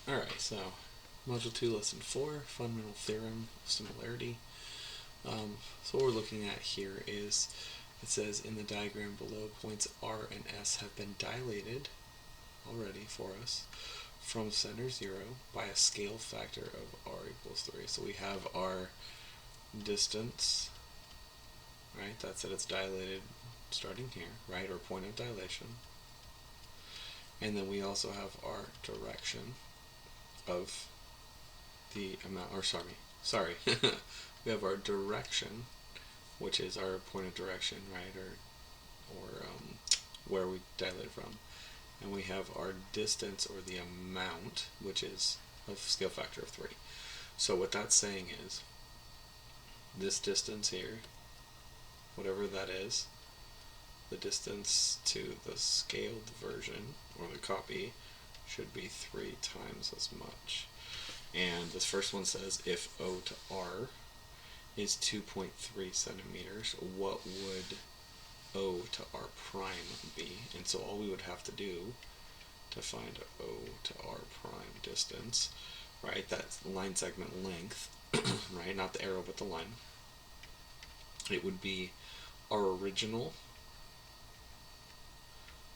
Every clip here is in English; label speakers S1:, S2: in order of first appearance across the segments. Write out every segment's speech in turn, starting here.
S1: Alright, so Module 2, Lesson 4, Fundamental Theorem of Similarity. So what we're looking at here is, it says in the diagram below, points R and S have been dilated already for us from center 0 by a scale factor of R equals 3. So we have our distance, right? That said it's dilated starting here, right? Or point of dilation. And then we also have our direction of the amount, or sorry, we have our direction, which is our point of direction, right, or where we dilate from, and we have our distance, or the amount, which is a scale factor of 3. So what that's saying is, this distance here, whatever that is, the distance to the scaled version, or the copy, should be 3 times as much. And this first one says if O to R is 2.3 centimeters, what would O to R prime be? And so all we would have to do to find O to R prime distance, right, that's line segment length, right, not the arrow but the line, it would be our original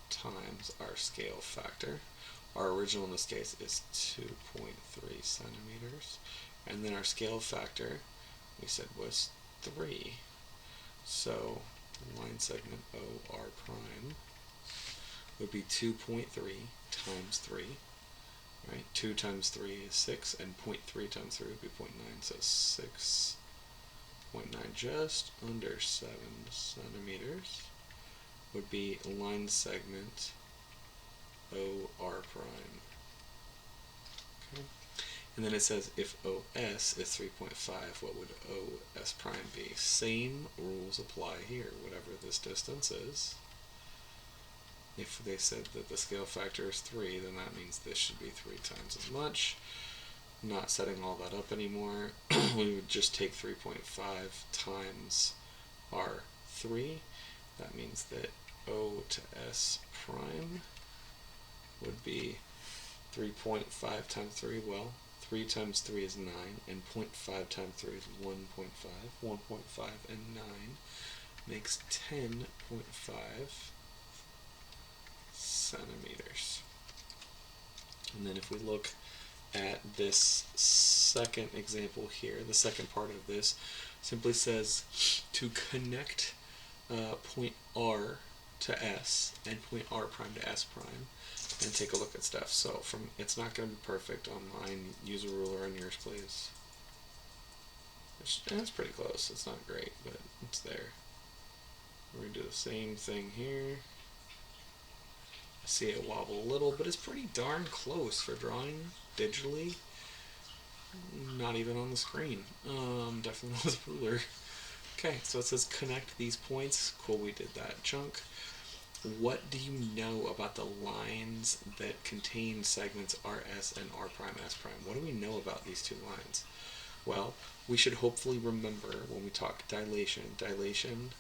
S1: times our scale factor. Our original in this case is 2.3 centimeters, and then our scale factor we said was 3. So line segment OR prime would be 2.3 times 3, right? 2 times 3 is 6, and 0.3 times 3 would be 0.9, so 6.9, just under 7 centimeters, would be line segment OR prime. Okay. And then it says if OS is 3.5, what would OS prime be? Same rules apply here, whatever this distance is. If they said that the scale factor is 3, then that means this should be 3 times as much. Not setting all that up anymore. We would just take 3.5 times our 3. That means that O to S prime would be 3.5 times 3. Well, 3 times 3 is 9, and 0.5 times 3 is 1.5. 1.5 and 9 makes 10.5 centimeters. And then if we look at this second example here, the second part of this simply says to connect point R to S and point R prime to S prime, and take a look at stuff. So it's not going to be perfect on mine. Use a ruler on yours, please. It's pretty close. It's not great, but it's there. We're going to do the same thing here. I see it wobble a little, but it's pretty darn close for drawing digitally. Not even on the screen. Definitely not with a ruler. Okay, so it says connect these points. Cool, we did that chunk. What do you know about the lines that contain segments RS and R prime S prime? What do we know about these two lines? Well, we should hopefully remember when we talk dilation. Dilation,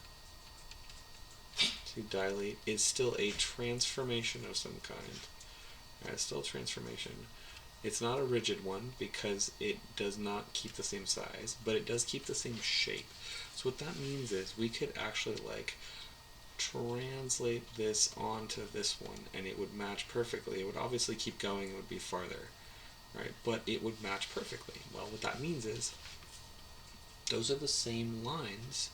S1: to dilate, is still a transformation of some kind. Right, it's still a transformation. It's not a rigid one because it does not keep the same size, but it does keep the same shape. So what that means is we could actually translate this onto this one and it would match perfectly. It would obviously keep going, it would be farther, right? But it would match perfectly. Well, what that means is those are the same lines,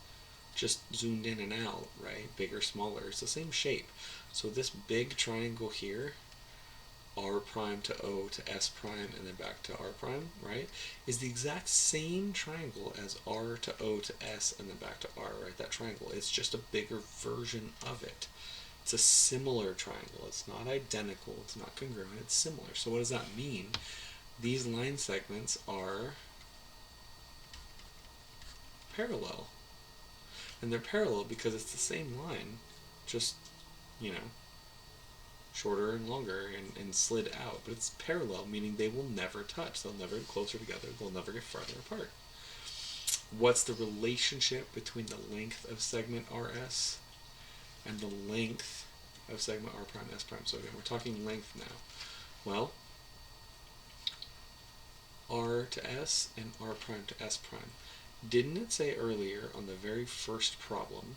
S1: just zoomed in and out, right? Bigger, smaller, it's the same shape. So this big triangle here, R prime to O to S prime and then back to R prime, right, is the exact same triangle as R to O to S and then back to R, right? That triangle. It's just a bigger version of it. It's a similar triangle. It's not identical. It's not congruent. It's similar. So what does that mean? These line segments are parallel. And they're parallel because it's the same line, just, shorter and longer and slid out, but it's parallel, meaning they will never touch. They'll never get closer together. They'll never get farther apart. What's the relationship between the length of segment RS and the length of segment R prime S prime? So again, we're talking length now. Well, r to s and r prime to s prime. Didn't it say earlier on the very first problem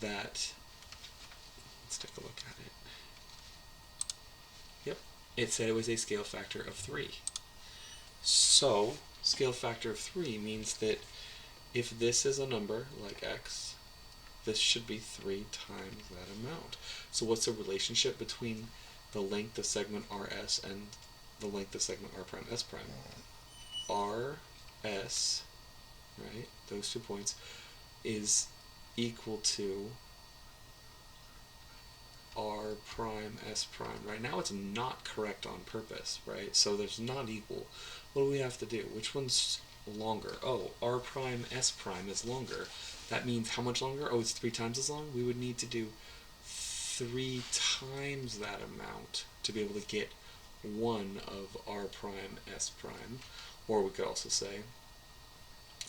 S1: that, let's take a look at it. Yep, it said it was a scale factor of 3. So, scale factor of 3 means that if this is a number like x, this should be 3 times that amount. So what's the relationship between the length of segment RS and the length of segment R prime S prime? RS, right, those 2 points, is equal to R prime S prime. Right now it's not correct on purpose, right? So there's not equal. What do we have to do? Which one's longer? Oh, R prime S prime is longer. That means how much longer? Oh, it's 3 times as long? We would need to do 3 times that amount to be able to get 1 of R prime S prime. Or we could also say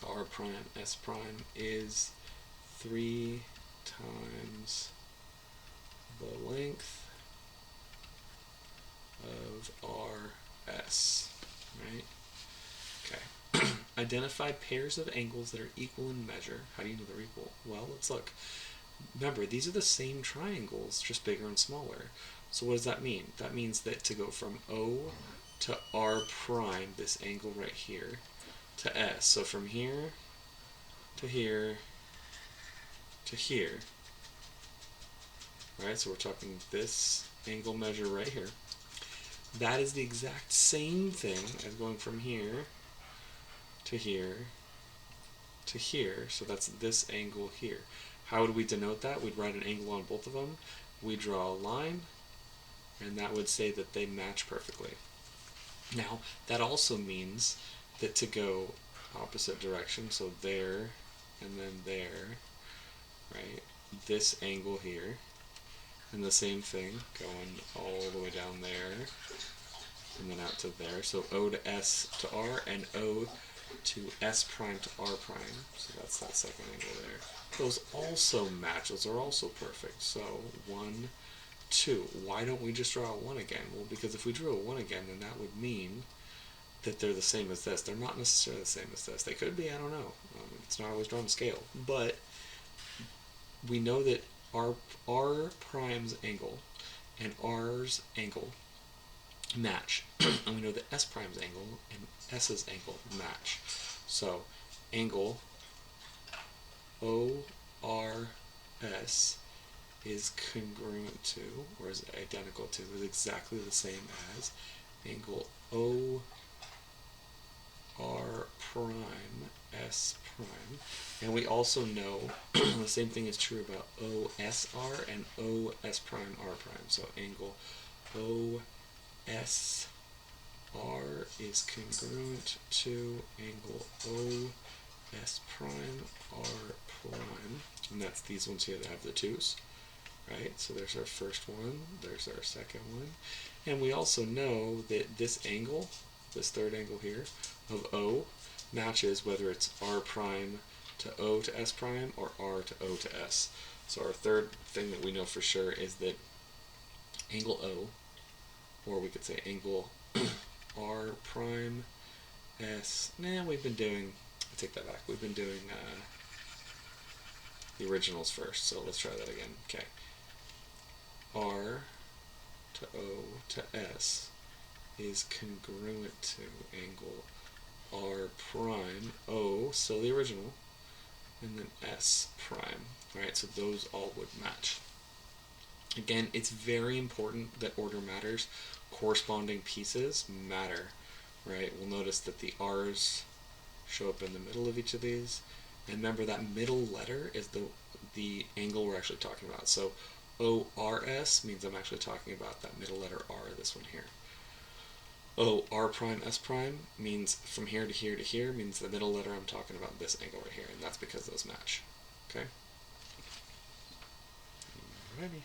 S1: R prime S prime is 3 times the length of RS, right? Okay. Identify pairs of angles that are equal in measure. How do you know they're equal? Well, let's look. Remember, these are the same triangles, just bigger and smaller. So what does that mean? That means that to go from O to R prime, this angle right here, to S. So from here to here to here. Alright, so we're talking this angle measure right here. That is the exact same thing as going from here to here to here. So that's this angle here. How would we denote that? We'd write an angle on both of them. We draw a line, and that would say that they match perfectly. Now, that also means that to go opposite direction, so there and then there, right, this angle here, and the same thing going all the way down there and then out to there. So O to S to R and O to S prime to R prime. So that's that second angle there. Those also match. Those are also perfect. So 1, 2. Why don't we just draw a 1 again? Well, because if we drew a 1 again, then that would mean that they're the same as this. They're not necessarily the same as this. They could be, I don't know. It's not always drawn to scale. But we know that R prime's angle and R's angle match. And we know that S prime's angle and S's angle match. So angle ORS is congruent to, or is identical to, is exactly the same as angle OR prime S prime. And we also know the same thing is true about OSR and OS prime R prime. So angle OSR is congruent to angle OS prime R prime. And that's these ones here that have the 2's. Right? So there's our first one, there's our second one. And we also know that this angle, this third angle here, of O, matches whether it's R prime to O to S prime or R to O to S. So our third thing that we know for sure is that angle O, or we could say angle R prime S, we've been doing, I take that back, we've been doing the originals first, so let's try that again. Okay. R to O to S is congruent to angle R prime, O, still the original, and then S prime. Alright, so those all would match. Again, it's very important that order matters. Corresponding pieces matter, right? We'll notice that the R's show up in the middle of each of these. And remember, that middle letter is the angle we're actually talking about. So ORS means I'm actually talking about that middle letter R, this one here. R prime S prime means from here to here to here, means the middle letter I'm talking about this angle right here, and that's because those match. Okay? Alrighty.